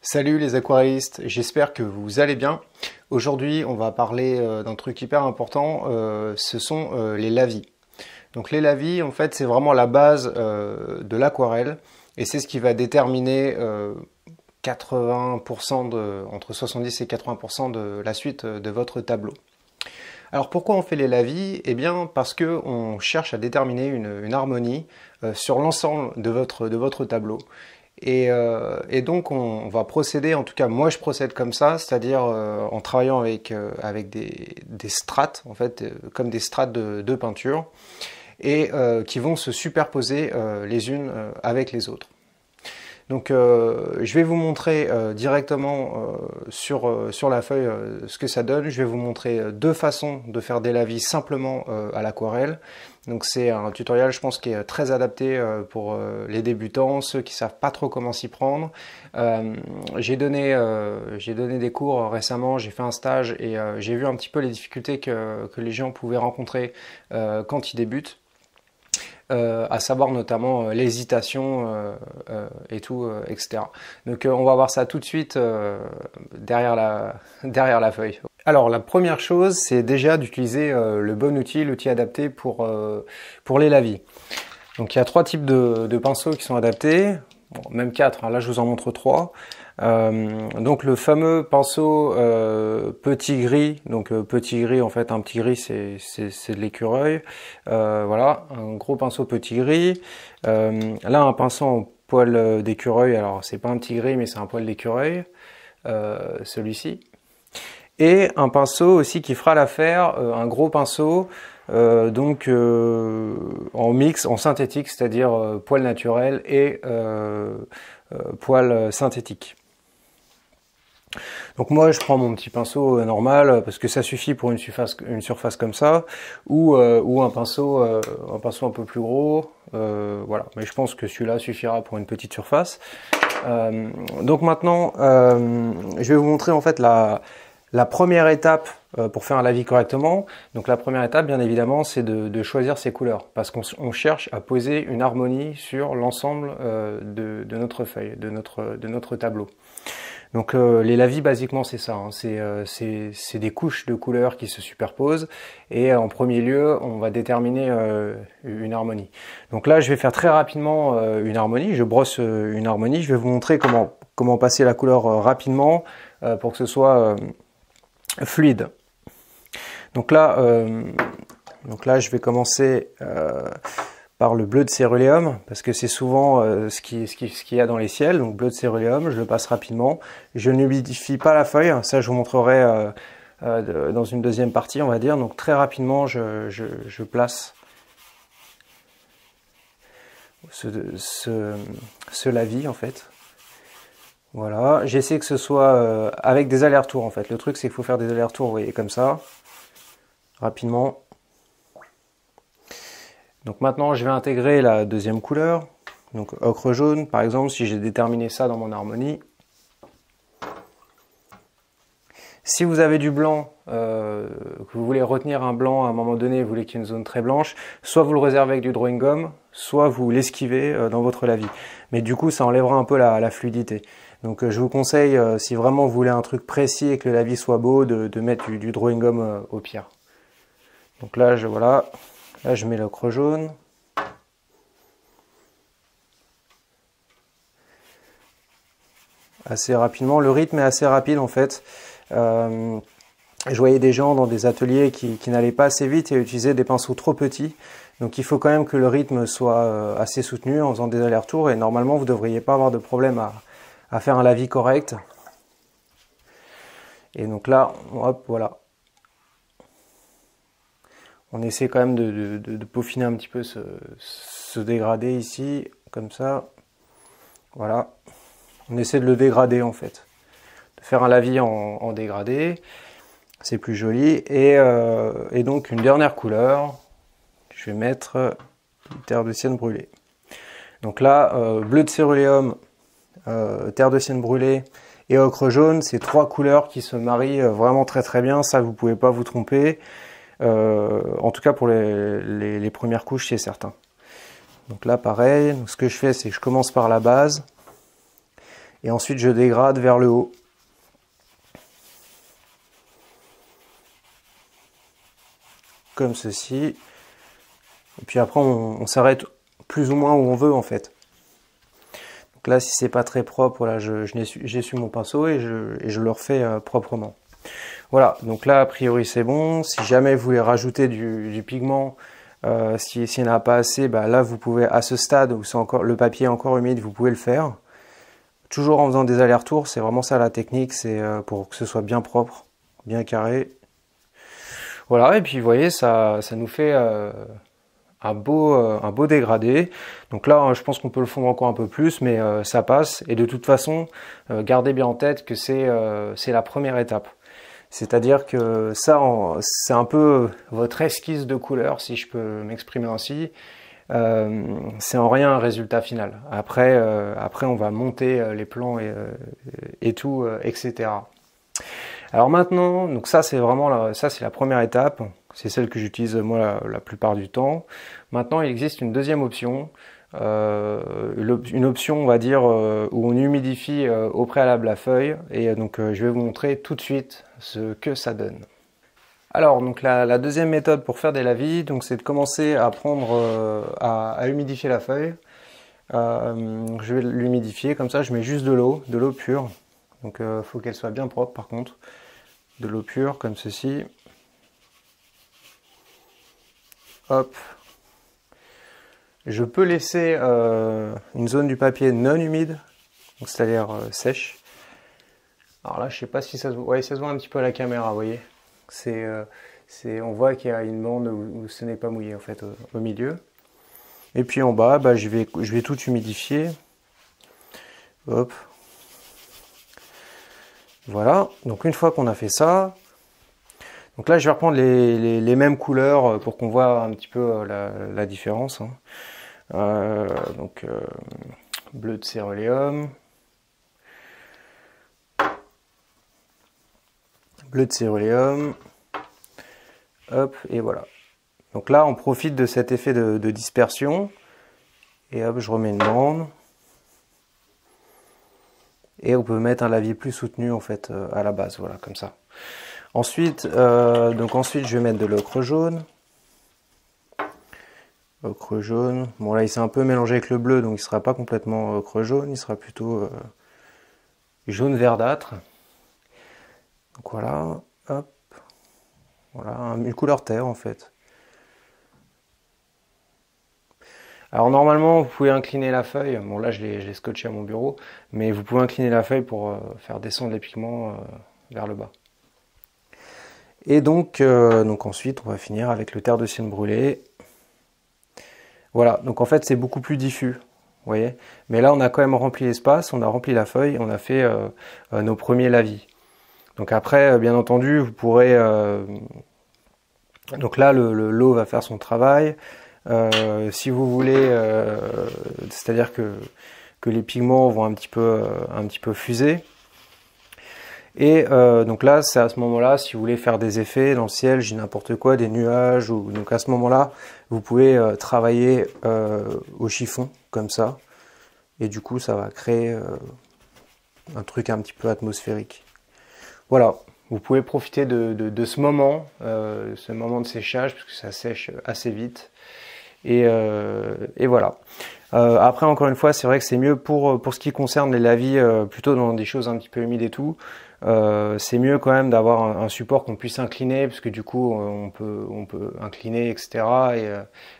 Salut les aquarellistes, j'espère que vous allez bien. Aujourd'hui on va parler d'un truc hyper important, ce sont les lavis. Donc les lavis en fait c'est vraiment la base de l'aquarelle et c'est ce qui va déterminer 80% entre 70 et 80% de la suite de votre tableau. Alors pourquoi on fait les lavis? Eh bien parce qu'on cherche à déterminer une harmonie sur l'ensemble de votre tableau. Et donc on va procéder, en tout cas moi je procède comme ça, c'est-à-dire en travaillant avec des strates, en fait, comme des strates de peinture, et qui vont se superposer les unes avec les autres. Donc je vais vous montrer directement sur la feuille ce que ça donne. Je vais vous montrer deux façons de faire des lavis simplement à l'aquarelle. Donc c'est un tutoriel je pense qui est très adapté pour les débutants, ceux qui savent pas trop comment s'y prendre. J'ai donné des cours récemment, j'ai fait un stage et j'ai vu un petit peu les difficultés que les gens pouvaient rencontrer quand ils débutent. À savoir notamment l'hésitation et tout, etc. Donc on va voir ça tout de suite derrière la feuille. Alors la première chose, c'est déjà d'utiliser le bon outil, l'outil adapté pour les lavis. Donc il y a trois types de pinceaux qui sont adaptés, bon, même quatre, hein, là je vous en montre trois. Donc le fameux pinceau petit gris, donc petit gris en fait, un petit gris c'est de l'écureuil, voilà, un gros pinceau petit gris, là un pinceau en poil d'écureuil, alors c'est pas un petit gris mais c'est un poil d'écureuil, celui-ci, et un pinceau aussi qui fera l'affaire, un gros pinceau, donc en mix, en synthétique, c'est-à-dire poil naturel et poil synthétique. Donc moi je prends mon petit pinceau normal parce que ça suffit pour une surface comme ça, ou un pinceau un peu plus gros, voilà. Mais je pense que celui-là suffira pour une petite surface. Donc maintenant je vais vous montrer en fait la première étape pour faire un lavis correctement. Donc la première étape bien évidemment c'est de choisir ses couleurs, parce qu'on cherche à poser une harmonie sur l'ensemble de notre feuille, de notre tableau. Donc les lavis basiquement c'est ça, hein. C'est des couches de couleurs qui se superposent et en premier lieu on va déterminer une harmonie. Donc là je vais faire très rapidement une harmonie, je brosse une harmonie, je vais vous montrer comment passer la couleur rapidement pour que ce soit fluide. Donc là je vais commencer par le bleu de céruléum, parce que c'est souvent ce qu'il y a dans les ciels. Donc bleu de céruléum, je le passe rapidement. Je n'humidifie pas la feuille, ça je vous montrerai dans une deuxième partie, on va dire. Donc très rapidement, je place ce lavis en fait. Voilà, j'essaie que ce soit avec des allers-retours en fait. Le truc c'est qu'il faut faire des allers-retours, vous voyez, comme ça, rapidement. Donc maintenant je vais intégrer la deuxième couleur, donc ocre jaune par exemple, si j'ai déterminé ça dans mon harmonie. Si vous avez du blanc, que vous voulez retenir un blanc à un moment donné, vous voulez qu'il y ait une zone très blanche, soit vous le réservez avec du drawing gum, soit vous l'esquivez dans votre lavis. Mais du coup ça enlèvera un peu la fluidité. Donc je vous conseille, si vraiment vous voulez un truc précis et que le lavis soit beau, de mettre du drawing gum au pire. Donc là voilà. Là, je mets l'ocre jaune. Assez rapidement. Le rythme est assez rapide en fait. Je voyais des gens dans des ateliers qui n'allaient pas assez vite et utilisaient des pinceaux trop petits. Donc il faut quand même que le rythme soit assez soutenu en faisant des allers-retours. Et normalement, vous ne devriez pas avoir de problème à faire un lavis correct. Et donc là, hop, voilà. On essaie quand même de peaufiner un petit peu ce dégradé ici, comme ça. Voilà. On essaie de le dégrader en fait. De faire un lavis en dégradé. C'est plus joli. Et donc une dernière couleur. Je vais mettre terre de sienne brûlée. Donc là, bleu de céruléum, terre de sienne brûlée et ocre jaune. C'est trois couleurs qui se marient vraiment très très bien. Ça, vous ne pouvez pas vous tromper. En tout cas pour les premières couches, c'est certain. Donc là pareil, donc ce que je fais c'est que je commence par la base Et ensuite je dégrade vers le haut. Comme ceci. Et puis après on s'arrête plus ou moins où on veut en fait. Donc là si c'est pas très propre, là j'essuie mon pinceau et je le refais proprement. Voilà, donc là a priori c'est bon. Si jamais vous voulez rajouter du pigment, s'il n'y en a pas assez, bah là vous pouvez, à ce stade où le papier est encore humide, vous pouvez le faire. Toujours en faisant des allers-retours, c'est vraiment ça la technique, c'est pour que ce soit bien propre, bien carré. Voilà, et puis vous voyez, ça nous fait un beau dégradé. Donc là, je pense qu'on peut le fondre encore un peu plus, mais ça passe. Et de toute façon, gardez bien en tête que c'est la première étape. C'est-à-dire que ça, c'est un peu votre esquisse de couleur, si je peux m'exprimer ainsi. C'est en rien un résultat final. Après on va monter les plans et tout, etc. Alors maintenant, donc ça c'est vraiment la première étape. C'est celle que j'utilise moi la plupart du temps. Maintenant, il existe une deuxième option. Une option, on va dire, où on humidifie au préalable la feuille. Et donc, je vais vous montrer tout de suite ce que ça donne. Alors, donc la deuxième méthode pour faire des lavis, donc c'est de commencer à prendre, à humidifier la feuille. Je vais l'humidifier comme ça. Je mets juste de l'eau pure. Donc, faut qu'elle soit bien propre, par contre. De l'eau pure, comme ceci. Hop. Je peux laisser une zone du papier non humide, c'est-à-dire sèche. Alors là, je sais pas si ça se voit. Ouais, ça se voit un petit peu à la caméra, vous voyez. On voit qu'il y a une bande où ce n'est pas mouillé en fait au milieu. Et puis en bas, bah, je vais tout humidifier. Hop. Voilà. Donc une fois qu'on a fait ça, donc là, je vais reprendre les mêmes couleurs pour qu'on voit un petit peu la différence. Donc, bleu de céruléum. Bleu de céruléum. Hop, et voilà. Donc là, on profite de cet effet de dispersion. Et hop, je remets une bande. Et on peut mettre un lavis plus soutenu, en fait, à la base. Voilà, comme ça. Ensuite, je vais mettre de l'ocre jaune. Ocre jaune. Bon là il s'est un peu mélangé avec le bleu, donc il ne sera pas complètement ocre jaune, il sera plutôt jaune verdâtre. Donc voilà, hop. Voilà, une couleur terre en fait. Alors normalement vous pouvez incliner la feuille, bon là je l'ai scotché à mon bureau, mais vous pouvez incliner la feuille pour faire descendre les pigments vers le bas. Et donc ensuite on va finir avec le terre de sienne brûlé. Voilà, donc en fait c'est beaucoup plus diffus, vous voyez. Mais là on a quand même rempli l'espace, on a rempli la feuille, on a fait nos premiers lavis. Donc après, bien entendu, vous pourrez... donc là l'eau va faire son travail. Si vous voulez, c'est-à-dire que les pigments vont un petit peu fuser. Et donc là, c'est à ce moment-là, si vous voulez faire des effets dans le ciel, j'ai n'importe quoi, des nuages, donc à ce moment-là, vous pouvez travailler au chiffon, comme ça. Et du coup, ça va créer un truc un petit peu atmosphérique. Voilà, vous pouvez profiter de ce moment de séchage, parce que ça sèche assez vite. Et voilà. Après, encore une fois, c'est vrai que c'est mieux pour ce qui concerne les lavis, plutôt dans des choses un petit peu humides et tout. C'est mieux quand même d'avoir un support qu'on puisse incliner, parce que du coup on peut incliner, etc. Et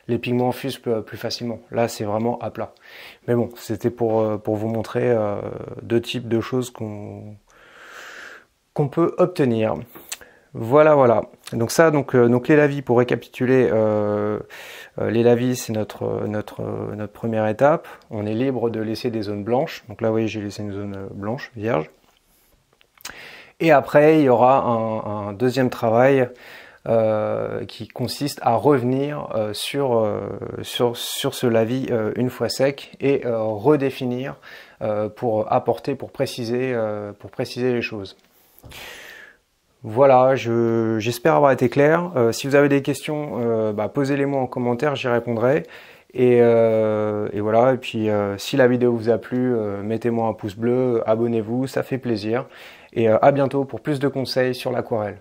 les pigments fusent plus facilement. Là c'est vraiment à plat. Mais bon, c'était pour vous montrer deux types de choses qu'on peut obtenir. Voilà. Donc ça, donc les lavis, pour récapituler, les lavis c'est notre première étape. On est libre de laisser des zones blanches. Donc là, vous voyez, j'ai laissé une zone blanche, vierge. Et après, il y aura un deuxième travail qui consiste à revenir sur ce lavis une fois sec et redéfinir pour préciser les choses. Voilà, j'espère avoir été clair. Si vous avez des questions, posez-les moi en commentaire, j'y répondrai. Et voilà, et puis si la vidéo vous a plu, mettez-moi un pouce bleu, abonnez-vous, ça fait plaisir. Et à bientôt pour plus de conseils sur l'aquarelle.